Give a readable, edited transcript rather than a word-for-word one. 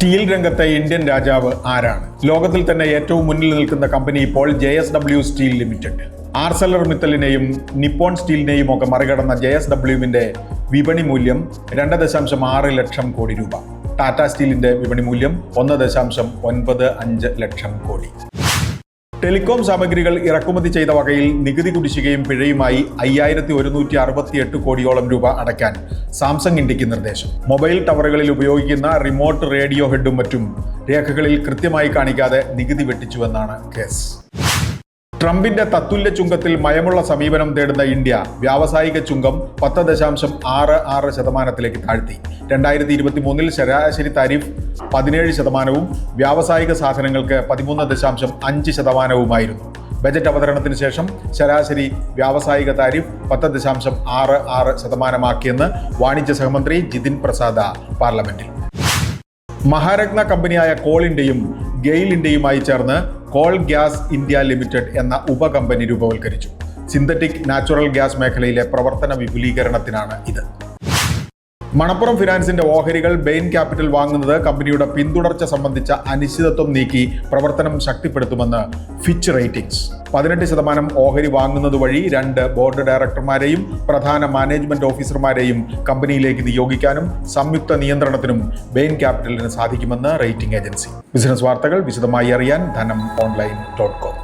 Steel രംഗത്തെ Indian രാജാവ് ആരാണ്? ലോകത്തിൽ തന്നെ ഏറ്റവും മുന്നിൽ നിൽക്കുന്ന കമ്പനി ഇപ്പോൾ JSW steel limited. Arcelor മിത്തലിനെയും Nippon സ്റ്റീലിനെയും ഒക്കെ മറികടന്ന JSWവിന്റെ വിപണി മൂല്യം 2.6 ലക്ഷം കോടി രൂപ. ടാറ്റ സ്റ്റീലിന്റെ വിപണി മൂല്യം 1.95 ലക്ഷം കോടി. ടെലികോം സാമഗ്രികൾ ഇറക്കുമതി ചെയ്ത വകയിൽ നികുതി കുടിശ്ശികയും പിഴയുമായി 5168 കോടിയോളം രൂപ അടയ്ക്കാൻ സാംസങ് ഇന്ത്യക്ക് നിർദ്ദേശം. മൊബൈൽ ടവറുകളിൽ ഉപയോഗിക്കുന്ന റിമോട്ട് റേഡിയോ ഹെഡും മറ്റും രേഖകളിൽ കൃത്യമായി കാണിക്കാതെ നികുതി വെട്ടിച്ചുവെന്നാണ് കേസ്. ട്രംപിന്റെ തത്തുല്യ ചുങ്കത്തിൽ മയമുള്ള സമീപനം തേടുന്ന ഇന്ത്യ വ്യാവസായിക ചുങ്കം 10.66% താഴ്ത്തി. 2023 ശരാശരി താരിഫ് 17%, വ്യാവസായിക സാധനങ്ങൾക്ക് 13.5%. ബജറ്റ് അവതരണത്തിന് ശേഷം ശരാശരി വ്യാവസായിക താരിഫ് 10.66% വാണിജ്യ സഹമന്ത്രി ജിതിൻ പ്രസാദ പാർലമെന്റിൽ. മഹാരത്ന കമ്പനിയായ കോൾ ഇന്ത്യയും ഗെയിൽ ഇന്ത്യയുമായി ചേർന്ന് കോൾ ഗ്യാസ് ഇന്ത്യ ലിമിറ്റഡ് എന്ന ഉപകമ്പനി രൂപവൽക്കരിച്ചു. സിന്തറ്റിക് നാച്ചുറൽ ഗ്യാസ് മേഖലയിലെ പ്രവർത്തന വിപുലീകരണത്തിനാണ് ഇത്. മണപ്പുറം ഫിനാൻസിന്റെ ഓഹരികൾ ബെയിൻ ക്യാപിറ്റൽ വാങ്ങുന്നത് കമ്പനിയുടെ പിന്തുടർച്ച സംബന്ധിച്ച അനിശ്ചിതത്വം നീക്കി പ്രവർത്തനം ശക്തിപ്പെടുത്തുമെന്ന് ഫിച്ച് റേറ്റിംഗ്സ്. 18% ഓഹരി വാങ്ങുന്നത് വഴി 2 ബോർഡ് ഡയറക്ടർമാരെയും പ്രധാന മാനേജ്മെന്റ് ഓഫീസർമാരെയും കമ്പനിയിലേക്ക് നിയോഗിക്കാനും സംയുക്ത നിയന്ത്രണത്തിനും ബെയിൻ ക്യാപിറ്റലിന് സാധിക്കുമെന്ന് റേറ്റിംഗ് ഏജൻസി. ബിസിനസ് വാർത്തകൾ വിശദമായി അറിയാൻ ധനം online.com.